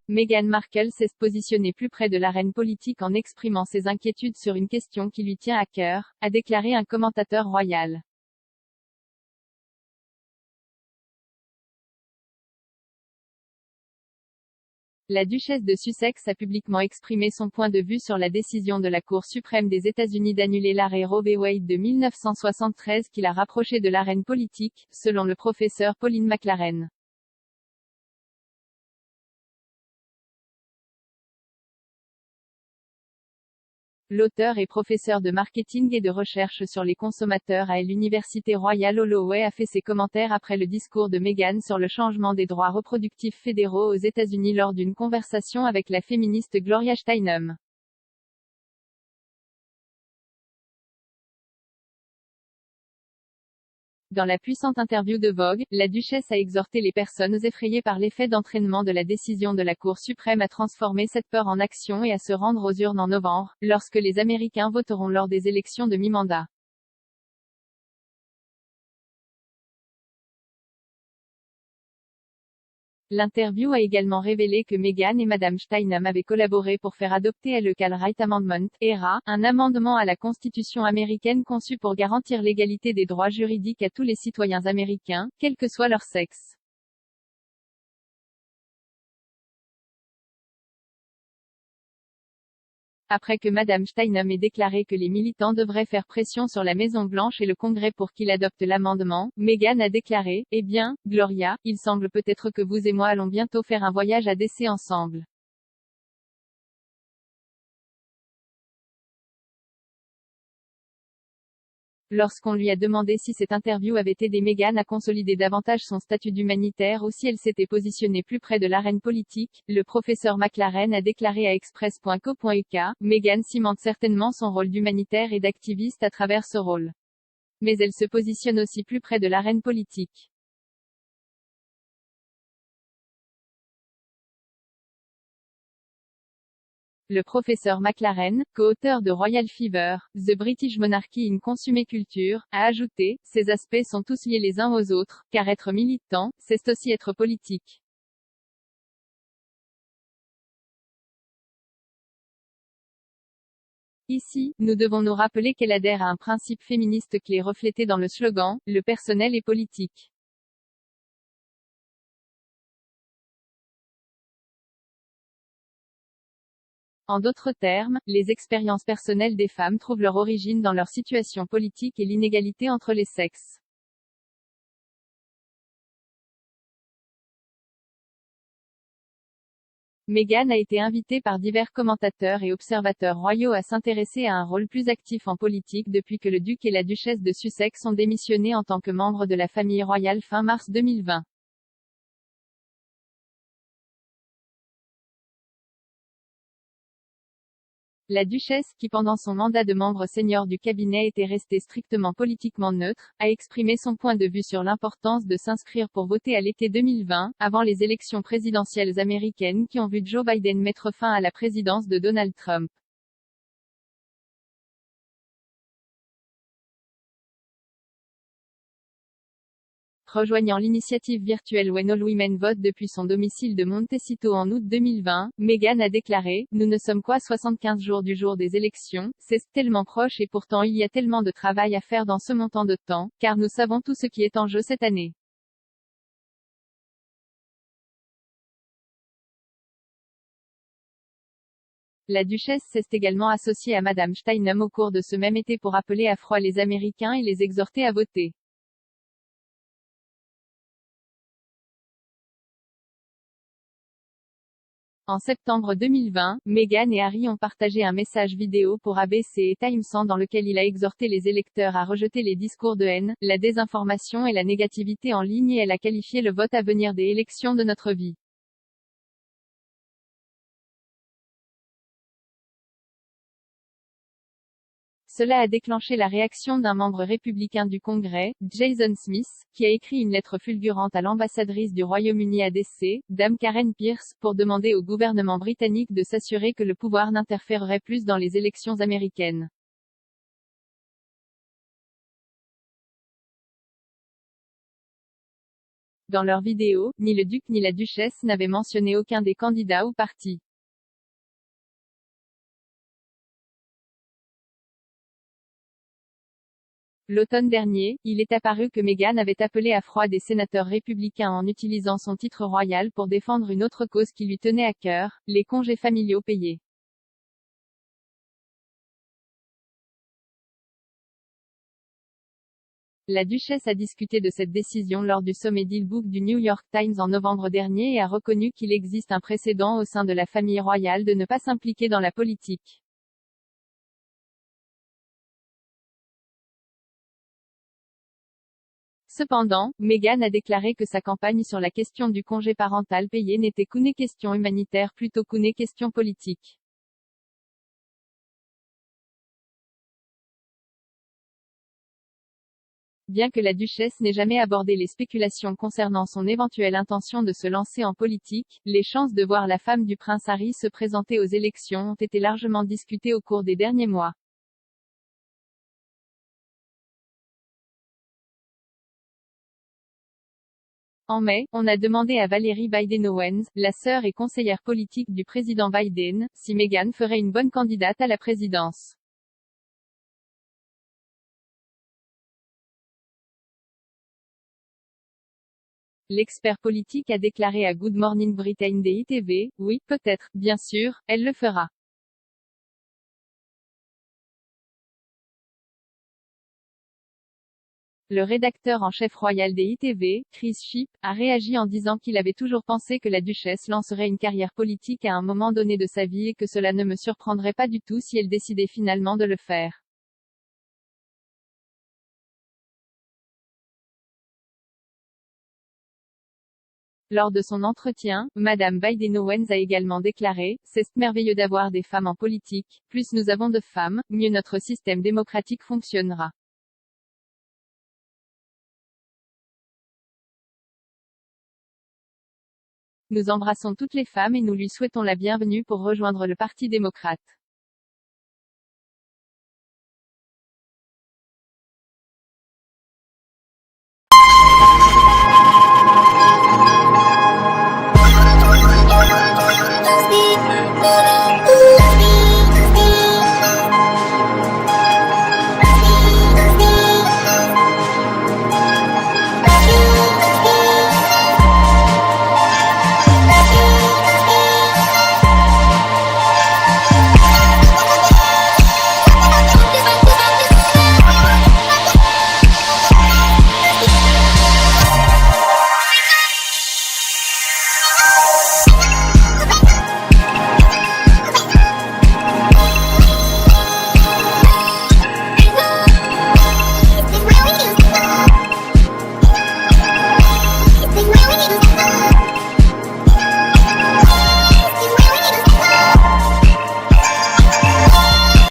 Meghan Markle s'est positionnée plus près de l'arène politique en exprimant ses inquiétudes sur une question qui lui tient à cœur, a déclaré un commentateur royal. La duchesse de Sussex a publiquement exprimé son point de vue sur la décision de la Cour suprême des États-Unis d'annuler l'arrêt Roe v. Wade de 1973 qui l'a rapproché de l'arène politique, selon le professeur Pauline McLaren. L'auteur et professeur de marketing et de recherche sur les consommateurs à l'Université Royal Holloway a fait ses commentaires après le discours de Meghan sur le changement des droits reproductifs fédéraux aux États-Unis lors d'une conversation avec la féministe Gloria Steinem. Dans la puissante interview de Vogue, la duchesse a exhorté les personnes effrayées par l'effet d'entraînement de la décision de la Cour suprême à transformer cette peur en action et à se rendre aux urnes en novembre, lorsque les Américains voteront lors des élections de mi-mandat. L'interview a également révélé que Meghan et Madame Steinem avaient collaboré pour faire adopter le Equal Right Amendment, ERA, un amendement à la Constitution américaine conçu pour garantir l'égalité des droits juridiques à tous les citoyens américains, quel que soit leur sexe. Après que Madame Steinem ait déclaré que les militants devraient faire pression sur la Maison-Blanche et le Congrès pour qu'il adopte l'amendement, Meghan a déclaré: « Eh bien, Gloria, il semble peut-être que vous et moi allons bientôt faire un voyage à DC ensemble. » Lorsqu'on lui a demandé si cette interview avait aidé Meghan à consolider davantage son statut d'humanitaire ou si elle s'était positionnée plus près de l'arène politique, le professeur McLaren a déclaré à Express.co.uk, « Meghan cimente certainement son rôle d'humanitaire et d'activiste à travers ce rôle. Mais elle se positionne aussi plus près de l'arène politique. » Le professeur McLaren, co-auteur de Royal Fever, The British Monarchy in Consumer Culture, a ajouté: « Ces aspects sont tous liés les uns aux autres, car être militant, c'est aussi être politique. » Ici, nous devons nous rappeler qu'elle adhère à un principe féministe clé reflété dans le slogan « Le personnel est politique ». En d'autres termes, les expériences personnelles des femmes trouvent leur origine dans leur situation politique et l'inégalité entre les sexes. Meghan a été invitée par divers commentateurs et observateurs royaux à s'intéresser à un rôle plus actif en politique depuis que le duc et la duchesse de Sussex ont démissionné en tant que membres de la famille royale fin mars 2020. La duchesse, qui pendant son mandat de membre senior du cabinet était restée strictement politiquement neutre, a exprimé son point de vue sur l'importance de s'inscrire pour voter à l'été 2020, avant les élections présidentielles américaines qui ont vu Joe Biden mettre fin à la présidence de Donald Trump. Rejoignant l'initiative virtuelle When All Women Vote depuis son domicile de Montecito en août 2020, Meghan a déclaré: « Nous ne sommes qu'à 75 jours du jour des élections, c'est tellement proche et pourtant il y a tellement de travail à faire dans ce montant de temps, car nous savons tout ce qui est en jeu cette année. » La duchesse s'est également associée à Madame Steinem au cours de ce même été pour appeler à froid les Américains et les exhorter à voter. En septembre 2020, Meghan et Harry ont partagé un message vidéo pour ABC et Times dans lequel il a exhorté les électeurs à rejeter les discours de haine, la désinformation et la négativité en ligne et elle a qualifié le vote à venir des élections de notre vie. Cela a déclenché la réaction d'un membre républicain du Congrès, Jason Smith, qui a écrit une lettre fulgurante à l'ambassadrice du Royaume-Uni à DC, Dame Karen Pierce, pour demander au gouvernement britannique de s'assurer que le pouvoir n'interférerait plus dans les élections américaines. Dans leur vidéo, ni le duc ni la duchesse n'avaient mentionné aucun des candidats ou partis. L'automne dernier, il est apparu que Meghan avait appelé à froid des sénateurs républicains en utilisant son titre royal pour défendre une autre cause qui lui tenait à cœur, les congés familiaux payés. La duchesse a discuté de cette décision lors du sommet Dealbook du New York Times en novembre dernier et a reconnu qu'il existe un précédent au sein de la famille royale de ne pas s'impliquer dans la politique. Cependant, Meghan a déclaré que sa campagne sur la question du congé parental payé n'était qu'une question humanitaire plutôt qu'une question politique. Bien que la duchesse n'ait jamais abordé les spéculations concernant son éventuelle intention de se lancer en politique, les chances de voir la femme du prince Harry se présenter aux élections ont été largement discutées au cours des derniers mois. En mai, on a demandé à Valerie Biden-Owens, la sœur et conseillère politique du président Biden, si Meghan ferait une bonne candidate à la présidence. L'expert politique a déclaré à Good Morning Britain des ITV, oui, peut-être, bien sûr, elle le fera. Le rédacteur en chef royal des ITV, Chris Shipp, a réagi en disant qu'il avait toujours pensé que la duchesse lancerait une carrière politique à un moment donné de sa vie et que cela ne me surprendrait pas du tout si elle décidait finalement de le faire. Lors de son entretien, Madame Biden-Owens a également déclaré, c'est merveilleux d'avoir des femmes en politique, plus nous avons de femmes, mieux notre système démocratique fonctionnera. Nous embrassons toutes les femmes et nous lui souhaitons la bienvenue pour rejoindre le Parti démocrate.